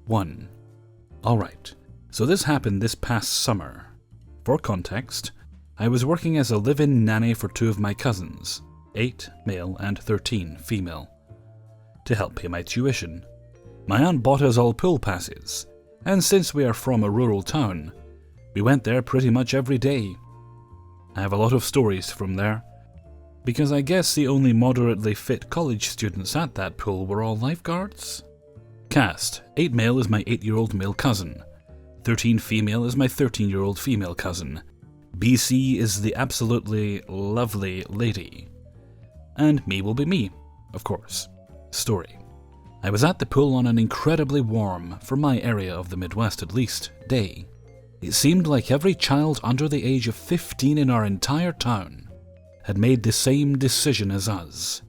1. Alright, so this happened this past summer. For context, I was working as a live-in nanny for 2 of my cousins, 8 male and 13 female, to help pay my tuition. My aunt bought us all pool passes, and since we are from a rural town, we went there pretty much every day. I have a lot of stories from there, because I guess the only moderately fit college students at that pool were all lifeguards. Cast: 8 male is my 8-year-old male cousin, 13 female is my 13-year-old female cousin, BC is the absolutely lovely lady, and me will be me, of course. Story: I was at the pool on an incredibly warm, for my area of the Midwest at least, day. It seemed like every child under the age of 15 in our entire town had made the same decision as us.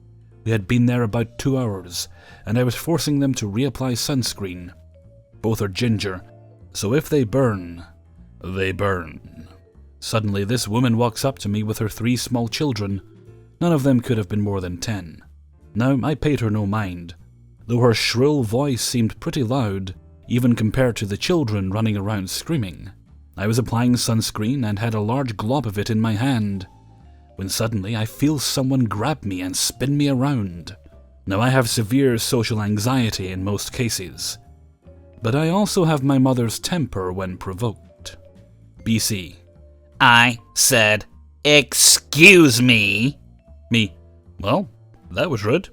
We had been there about 2 hours, and I was forcing them to reapply sunscreen. Both are ginger, so if they burn, they burn. Suddenly this woman walks up to me with her 3 small children. None of them could have been more than 10. Now, I paid her no mind, though her shrill voice seemed pretty loud, even compared to the children running around screaming. I was applying sunscreen and had a large glob of it in my hand, when suddenly I feel someone grab me and spin me around. Now, I have severe social anxiety in most cases, but I also have my mother's temper when provoked. BC: I said, excuse me. Me: well, that was rude.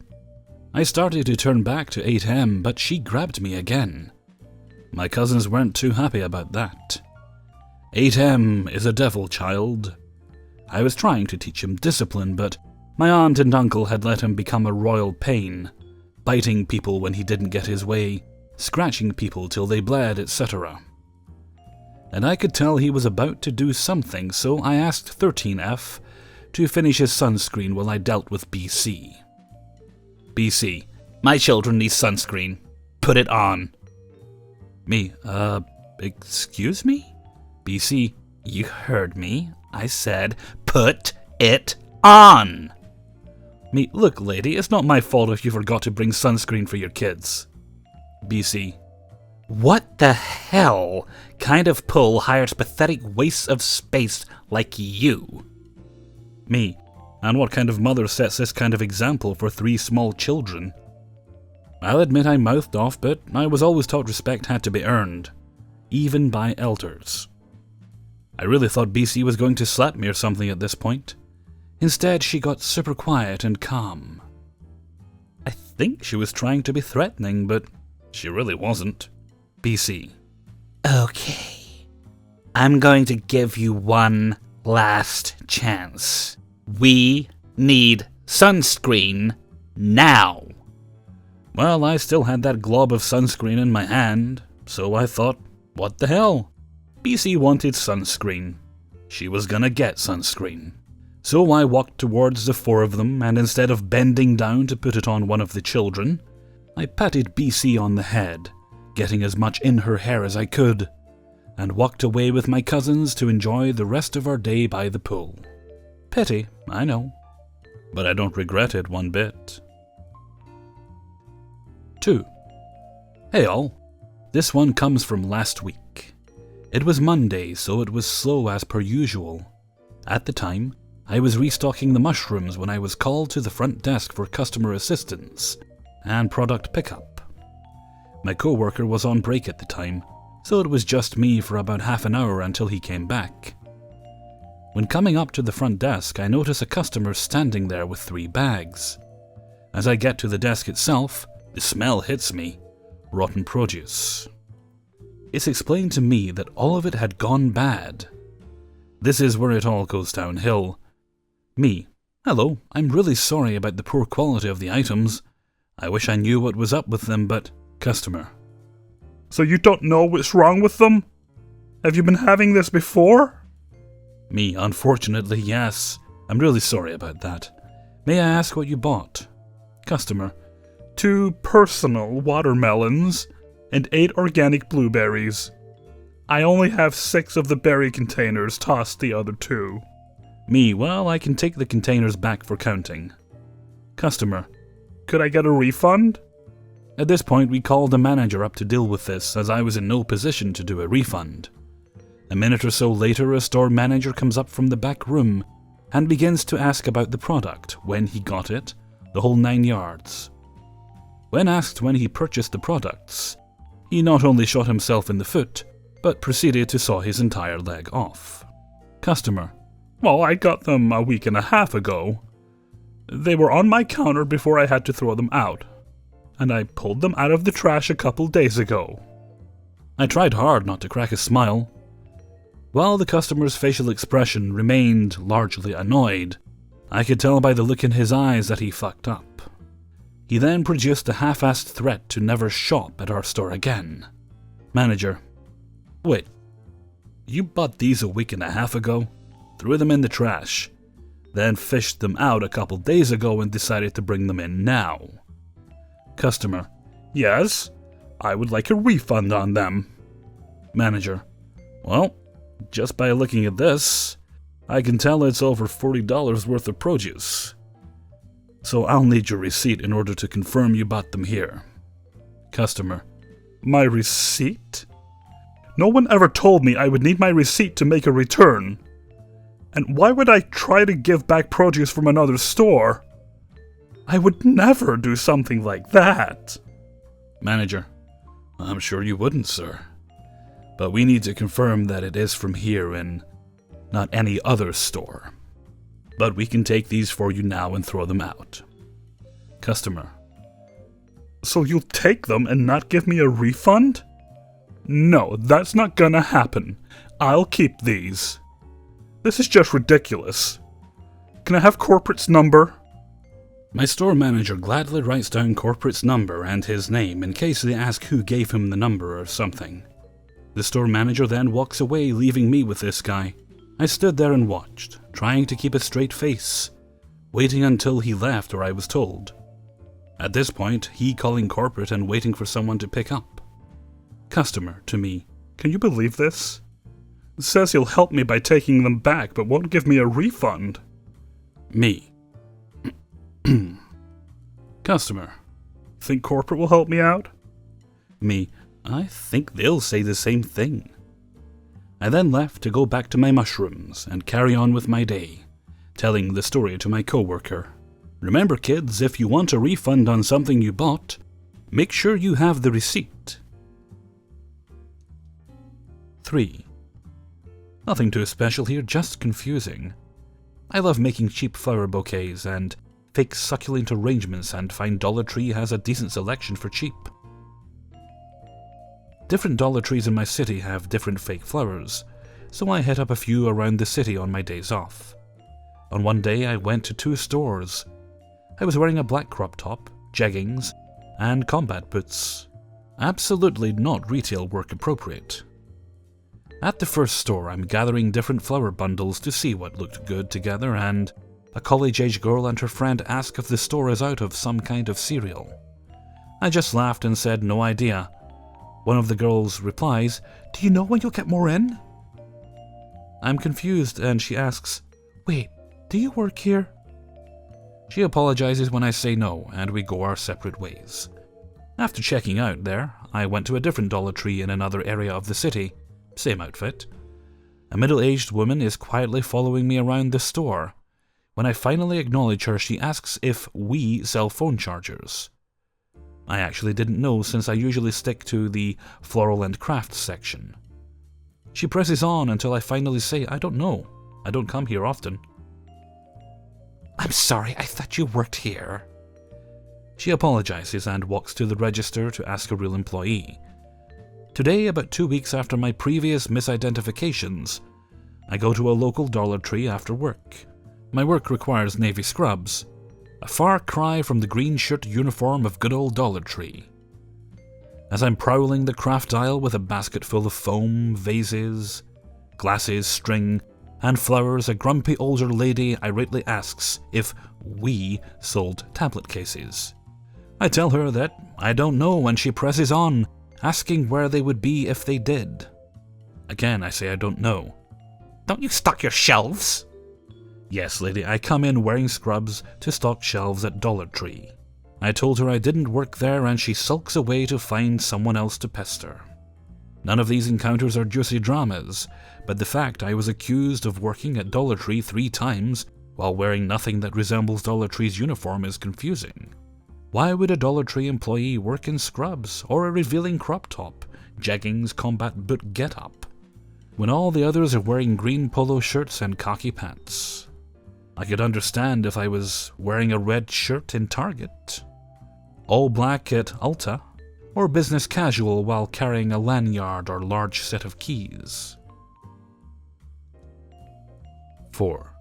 I started to turn back to 8M, but she grabbed me again. My cousins weren't too happy about that. 8M is a devil child. I was trying to teach him discipline, but my aunt and uncle had let him become a royal pain, biting people when he didn't get his way, scratching people till they bled, etc. And I could tell he was about to do something, so I asked 13F to finish his sunscreen while I dealt with BC. BC: My children need sunscreen. Put it on. Me: excuse me? BC: You heard me. I said, put it on. Me: look, lady, it's not my fault if you forgot to bring sunscreen for your kids. BC: What the hell kind of pool hires pathetic wastes of space like you? Me: and what kind of mother sets this kind of example for 3 small children? I'll admit I mouthed off, but I was always taught respect had to be earned, even by elders. I really thought BC was going to slap me or something at this point. Instead, she got super quiet and calm. I think she was trying to be threatening, but she really wasn't. BC: Okay, I'm going to give you one last chance. We need sunscreen now. Well, I still had that glob of sunscreen in my hand, so I thought, what the hell? BC wanted sunscreen. She was gonna get sunscreen. So I walked towards the 4 of them, and instead of bending down to put it on one of the children, I patted BC on the head, getting as much in her hair as I could, and walked away with my cousins to enjoy the rest of our day by the pool. Pity, I know, but I don't regret it one bit. 2. Hey all, this one comes from last week. It was Monday, so it was slow as per usual. At the time, I was restocking the mushrooms when I was called to the front desk for customer assistance and product pickup. My co-worker was on break at the time, so it was just me for about half an hour until he came back. When coming up to the front desk, I notice a customer standing there with 3 bags. As I get to the desk itself, the smell hits me. Rotten produce. It's explained to me that all of it had gone bad. This is where it all goes downhill. Me: hello, I'm really sorry about the poor quality of the items. I wish I knew what was up with them, but... Customer: So you don't know what's wrong with them? Have you been having this before? Me: unfortunately, yes. I'm really sorry about that. May I ask what you bought? Customer: 2 personal watermelons and 8 organic blueberries. I only have 6 of the berry containers, tossed the other 2. Me: well, I can take the containers back for counting. Customer: Could I get a refund? At this point, we called the manager up to deal with this, as I was in no position to do a refund. A minute or so later, a store manager comes up from the back room and begins to ask about the product, when he got it, the whole 9 yards. When asked when he purchased the products, he not only shot himself in the foot, but proceeded to saw his entire leg off. Customer: Well, I got them a week and a half ago. They were on my counter before I had to throw them out, and I pulled them out of the trash a couple days ago. I tried hard not to crack a smile. While the customer's facial expression remained largely annoyed, I could tell by the look in his eyes that he fucked up. He then produced a half-assed threat to never shop at our store again. Manager: Wait, you bought these a week and a half ago, threw them in the trash, then fished them out a couple days ago and decided to bring them in now? Customer: Yes, I would like a refund on them. Manager: Well, just by looking at this, I can tell it's over $40 worth of produce. So I'll need your receipt in order to confirm you bought them here. Customer: My receipt? No one ever told me I would need my receipt to make a return. And why would I try to give back produce from another store? I would never do something like that. Manager: I'm sure you wouldn't, sir. But we need to confirm that it is from here and not any other store. But we can take these for you now and throw them out. Customer: So you'll take them and not give me a refund? No, that's not gonna happen. I'll keep these. This is just ridiculous. Can I have corporate's number? My store manager gladly writes down corporate's number and his name in case they ask who gave him the number or something. The store manager then walks away, leaving me with this guy. I stood there and watched, trying to keep a straight face, waiting until he left or I was told. At this point, he calling corporate and waiting for someone to pick up. Customer to me: Can you believe this? It says he'll help me by taking them back, but won't give me a refund. Me: Customer: Think corporate will help me out? Me: I think they'll say the same thing. I then left to go back to my mushrooms and carry on with my day, telling the story to my coworker. Remember, kids, if you want a refund on something you bought, make sure you have the receipt. 3. Nothing too special here, just confusing. I love making cheap flower bouquets and fake succulent arrangements and find Dollar Tree has a decent selection for cheap. Different Dollar Trees in my city have different fake flowers, so I hit up a few around the city on my days off. On one day I went to 2 stores. I was wearing a black crop top, jeggings, and combat boots. Absolutely not retail work appropriate. At the first store, I'm gathering different flower bundles to see what looked good together, and a college-age girl and her friend ask if the store is out of some kind of cereal. I just laughed and said no idea. One of the girls replies, "Do you know when you'll get more in?" I'm confused and she asks, "Wait, do you work here?" She apologizes when I say no, and we go our separate ways. After checking out there, I went to a different Dollar Tree in another area of the city. Same outfit. A middle-aged woman is quietly following me around the store. When I finally acknowledge her, she asks if we sell phone chargers. I actually didn't know, since I usually stick to the floral and crafts section. She presses on until I finally say, "I don't know. I don't come here often." "I'm sorry, I thought you worked here." She apologizes and walks to the register to ask a real employee. Today, about 2 weeks after my previous misidentifications, I go to a local Dollar Tree after work. My work requires navy scrubs, a far cry from the green shirt uniform of good old Dollar Tree. As I'm prowling the craft aisle with a basket full of foam, vases, glasses, string, and flowers, a grumpy older lady irately asks if we sold tablet cases. I tell her that I don't know, and she presses on, asking where they would be if they did. Again, I say I don't know. "Don't you stock your shelves?" "Yes, lady, I come in wearing scrubs to stock shelves at Dollar Tree." I told her I didn't work there and she sulks away to find someone else to pester. None of these encounters are juicy dramas, but the fact I was accused of working at Dollar Tree 3 times while wearing nothing that resembles Dollar Tree's uniform is confusing. Why would a Dollar Tree employee work in scrubs or a revealing crop top, jeggings, combat boot get-up, when all the others are wearing green polo shirts and khaki pants? I could understand if I was wearing a red shirt in Target, all black at Ulta, or business casual while carrying a lanyard or large set of keys. 4.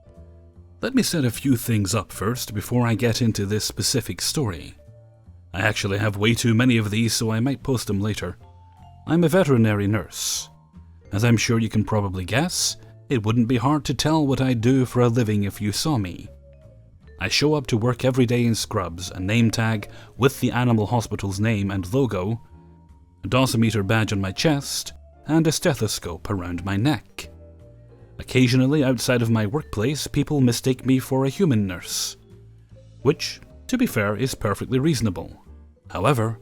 Let me set a few things up first before I get into this specific story. I actually have way too many of these, so I might post them later. I'm a veterinary nurse. As I'm sure you can probably guess, it wouldn't be hard to tell what I do for a living if you saw me. I show up to work every day in scrubs, a name tag with the animal hospital's name and logo, a dosimeter badge on my chest, and a stethoscope around my neck. Occasionally, outside of my workplace, people mistake me for a human nurse, which, to be fair, is perfectly reasonable. However,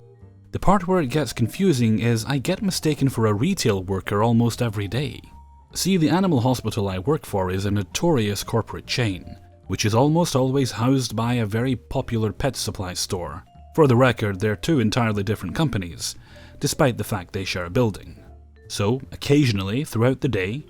the part where it gets confusing is I get mistaken for a retail worker almost every day. See, the animal hospital I work for is a notorious corporate chain, which is almost always housed by a very popular pet supply store. For the record, they're two entirely different companies, despite the fact they share a building. So, occasionally, throughout the day,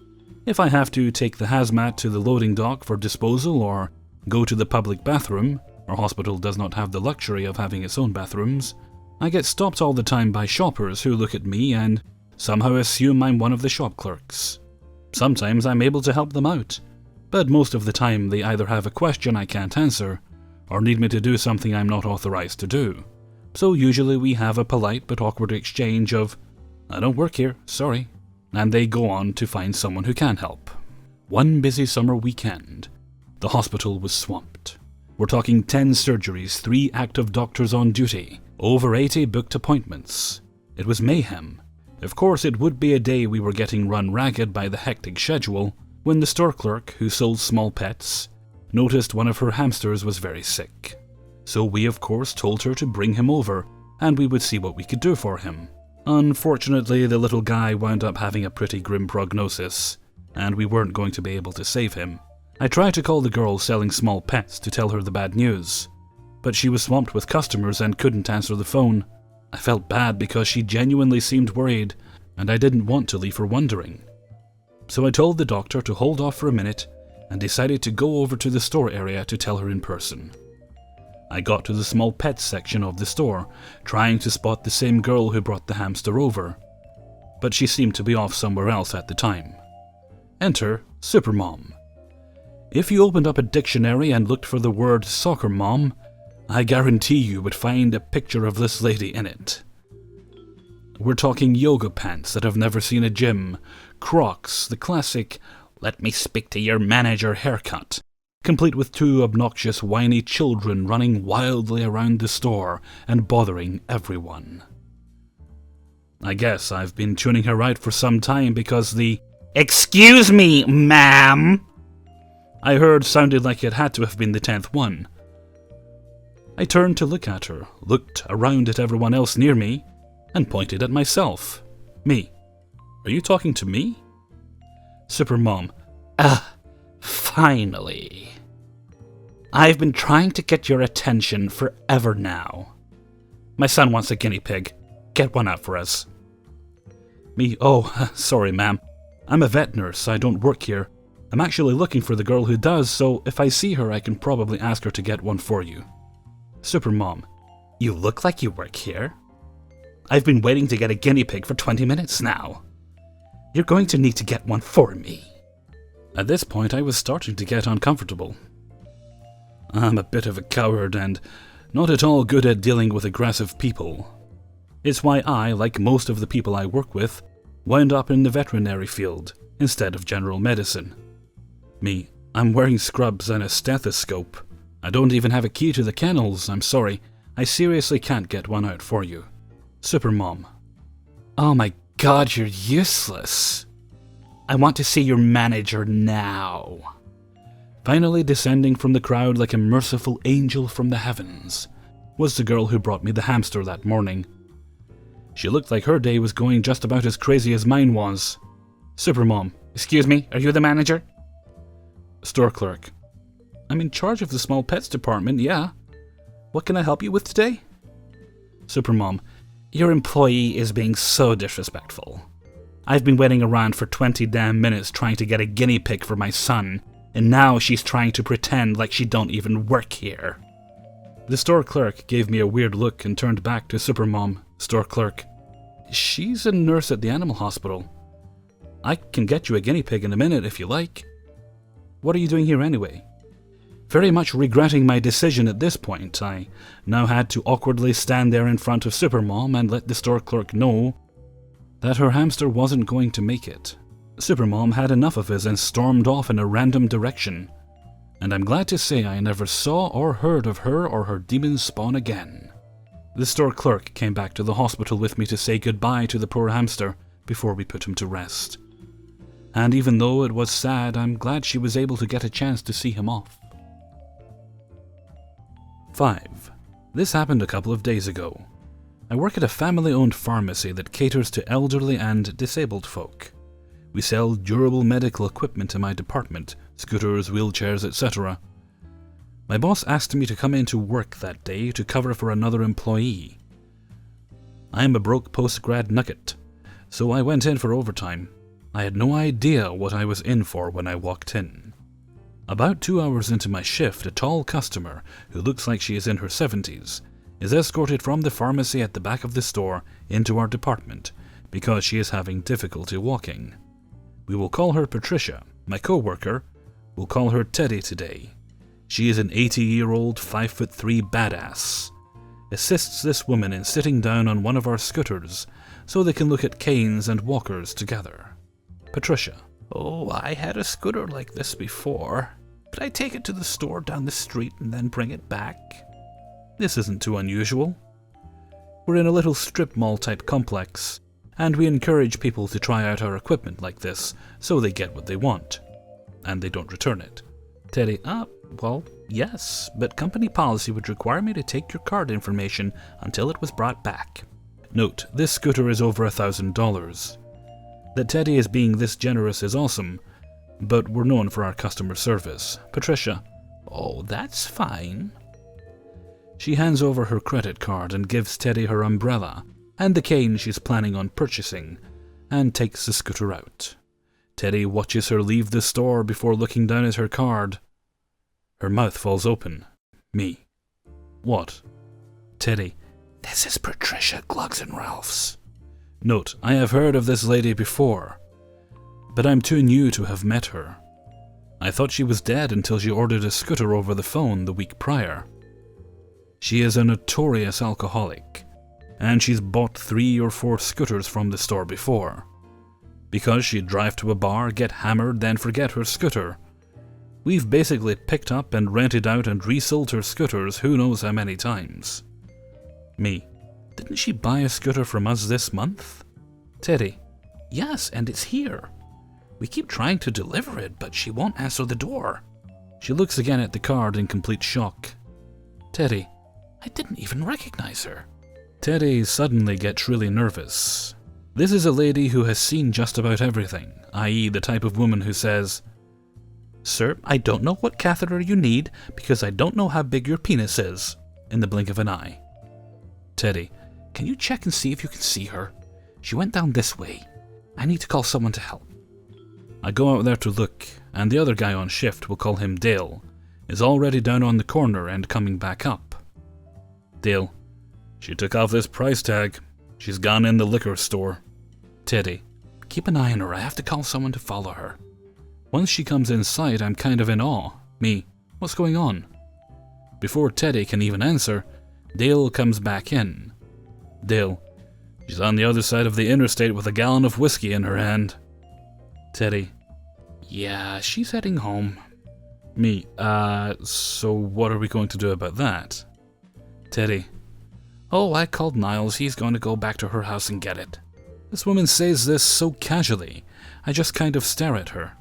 if I have to take the hazmat to the loading dock for disposal or go to the public bathroom, our hospital does not have the luxury of having its own bathrooms, I get stopped all the time by shoppers who look at me and somehow assume I'm one of the shop clerks. Sometimes I'm able to help them out, but most of the time they either have a question I can't answer, or need me to do something I'm not authorized to do. So usually we have a polite but awkward exchange of, "I don't work here, sorry," and they go on to find someone who can help. One busy summer weekend, the hospital was swamped. We're talking 10 surgeries, 3 active doctors on duty, over 80 booked appointments. It was mayhem. Of course, it would be a day we were getting run ragged by the hectic schedule when the store clerk, who sold small pets, noticed one of her hamsters was very sick. So we of course told her to bring him over and we would see what we could do for him. Unfortunately, the little guy wound up having a pretty grim prognosis, and we weren't going to be able to save him. I tried to call the girl selling small pets to tell her the bad news, but she was swamped with customers and couldn't answer the phone. I felt bad because she genuinely seemed worried, and I didn't want to leave her wondering. So I told the doctor to hold off for a minute and decided to go over to the store area to tell her in person. I got to the small pets section of the store, trying to spot the same girl who brought the hamster over, but she seemed to be off somewhere else at the time. Enter Supermom. If you opened up a dictionary and looked for the word soccer mom, I guarantee you would find a picture of this lady in it. We're talking yoga pants that have never seen a gym, Crocs, the classic "let me speak to your manager" haircut, complete with 2 obnoxious whiny children running wildly around the store and bothering everyone. I guess I've been tuning her out for some time because the "excuse me, ma'am" I heard sounded like it had to have been the 10th one. I turned to look at her, looked around at everyone else near me, and pointed at myself. Me. Are you talking to me? Supermom. Finally. I've been trying to get your attention forever now. My son wants a guinea pig. Get one out for us. Me. Oh, sorry, ma'am. I'm a vet nurse. I don't work here. I'm actually looking for the girl who does, so if I see her, I can probably ask her to get one for you. Supermom. You look like you work here. I've been waiting to get a guinea pig for 20 minutes now. You're going to need to get one for me. At this point, I was starting to get uncomfortable. I'm a bit of a coward and not at all good at dealing with aggressive people. It's why I, like most of the people I work with, wound up in the veterinary field instead of general medicine. Me, I'm wearing scrubs and a stethoscope. I don't even have a key to the kennels, I'm sorry. I seriously can't get one out for you. Supermom. Oh my god, you're useless. I want to see your manager now. Finally descending from the crowd like a merciful angel from the heavens was the girl who brought me the hamster that morning. She looked like her day was going just about as crazy as mine was. Supermom. Excuse me, are you the manager? Store clerk. I'm in charge of the small pets department, yeah. What can I help you with today? Supermom. Your employee is being so disrespectful. I've been waiting around for 20 damn minutes trying to get a guinea pig for my son, and now she's trying to pretend like she don't even work here. The store clerk gave me a weird look and turned back to Supermom. Store clerk. She's a nurse at the animal hospital. I can get you a guinea pig in a minute if you like. What are you doing here anyway? Very much regretting my decision at this point, I now had to awkwardly stand there in front of Supermom and let the store clerk know that her hamster wasn't going to make it. Supermom had enough of us and stormed off in a random direction, and I'm glad to say I never saw or heard of her or her demon spawn again. The store clerk came back to the hospital with me to say goodbye to the poor hamster before we put him to rest. And even though it was sad, I'm glad she was able to get a chance to see him off. 5. This happened a couple of days ago. I work at a family-owned pharmacy that caters to elderly and disabled folk. We sell durable medical equipment in my department, scooters, wheelchairs, etc. My boss asked me to come into work that day to cover for another employee. I am a broke post-grad nugget, so I went in for overtime. I had no idea what I was in for when I walked in. About 2 hours into my shift, a tall customer, who looks like she is in her 70s, is escorted from the pharmacy at the back of the store into our department because she is having difficulty walking. We will call her Patricia. My co-worker will call her Teddy today. She is an 80-year-old, 5'3" badass. Assists this woman in sitting down on one of our scooters so they can look at canes and walkers together. Patricia. Oh, I had a scooter like this before, but I take it to the store down the street and then bring it back. This isn't too unusual. We're in a little strip mall type complex, and we encourage people to try out our equipment like this so they get what they want, and they don't return it. Teddy. Well, yes, but company policy would require me to take your card information until it was brought back. Note, this scooter is over $1,000. That Teddy is being this generous is awesome, but we're known for our customer service. Patricia. Oh, that's fine. She hands over her credit card and gives Teddy her umbrella and the cane she's planning on purchasing, and takes the scooter out. Teddy watches her leave the store before looking down at her card. Her mouth falls open. Me. What? Teddy. This is Patricia Glugs and Ralph's. Note, I have heard of this lady before, but I'm too new to have met her. I thought she was dead until she ordered a scooter over the phone the week prior. She is a notorious alcoholic, and she's bought 3 or 4 scooters from the store before. Because she'd drive to a bar, get hammered, then forget her scooter. We've basically picked up and rented out and resold her scooters who knows how many times. Me. Didn't she buy a scooter from us this month? Teddy. Yes, and it's here. We keep trying to deliver it, but she won't answer the door. She looks again at the card in complete shock. Teddy. I didn't even recognize her. Teddy suddenly gets really nervous. This is a lady who has seen just about everything, i.e. the type of woman who says, Sir, I don't know what catheter you need because I don't know how big your penis is, in the blink of an eye. Teddy. Can you check and see if you can see her? She went down this way. I need to call someone to help. I go out there to look, and the other guy on shift, we'll call him Dale, is already down on the corner and coming back up. Dale. She took off this price tag. She's gone in the liquor store. Teddy. Keep an eye on her. I have to call someone to follow her. Once she comes in sight, I'm kind of in awe. Me. What's going on? Before Teddy can even answer, Dale comes back in. Dale. She's on the other side of the interstate with a gallon of whiskey in her hand. Teddy. Yeah, she's heading home. Me. So what are we going to do about that? Teddy. Oh, I called Niles. He's going to go back to her house and get it. This woman says this so casually, I just kind of stare at her.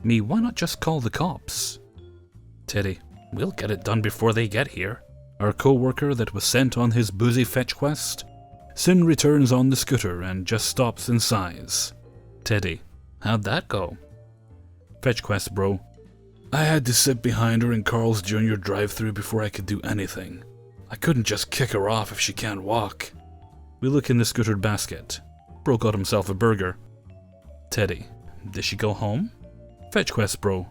Me. Why not just call the cops? Teddy. We'll get it done before they get here. Our co-worker that was sent on his boozy fetch quest soon returns on the scooter and just stops and sighs. Teddy: how'd that go? Fetch quest bro: I had to sit behind her in Carl's Jr. drive-thru before I could do anything. I couldn't just kick her off if she can't walk. We look in the scootered basket. Bro got himself a burger. Teddy: did she go home? Fetch quest bro: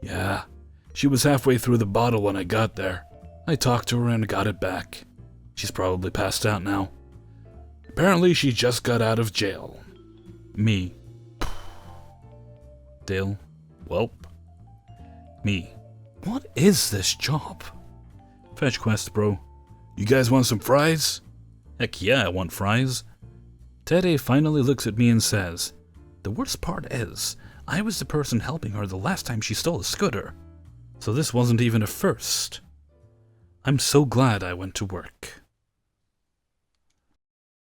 yeah, she was halfway through the bottle when I got there. I talked to her and got it back. She's probably passed out now. Apparently she just got out of jail. Me: Dale: welp. Me: what is this job? Fetch quest bro: you guys want some fries? Heck yeah, I want fries. Teddy finally looks at me and says, the worst part is, I was the person helping her the last time she stole a scooter. So this wasn't even a first. I'm so glad I went to work.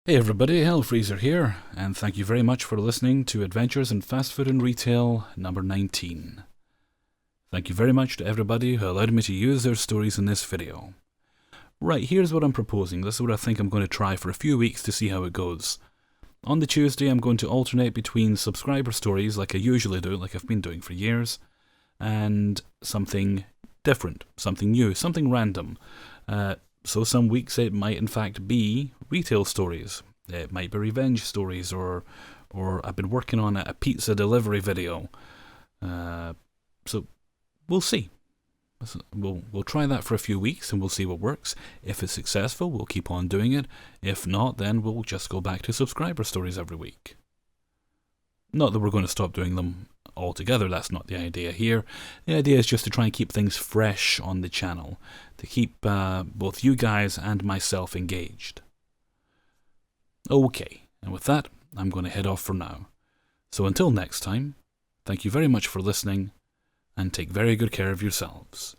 Hey everybody, Hellfreezer here, and thank you very much for listening to Adventures in Fast Food and Retail number 19. Thank you very much to everybody who allowed me to use their stories in this video. Right, here's what I'm proposing. This is what I think I'm going to try for a few weeks to see how it goes. On the Tuesday, I'm going to alternate between subscriber stories, like I usually do, like I've been doing for years, and something different, something new, something random. So some weeks it might in fact be retail stories. It might be revenge stories, or I've been working on a pizza delivery video. So we'll see. We'll try that for a few weeks and we'll see what works. If it's successful, we'll keep on doing it. If not, then we'll just go back to subscriber stories every week. Not that we're going to stop doing them altogether, that's not the idea here. The idea is just to try and keep things fresh on the channel, to keep both you guys and myself engaged. Okay, and with that, I'm going to head off for now. So until next time, thank you very much for listening, and take very good care of yourselves.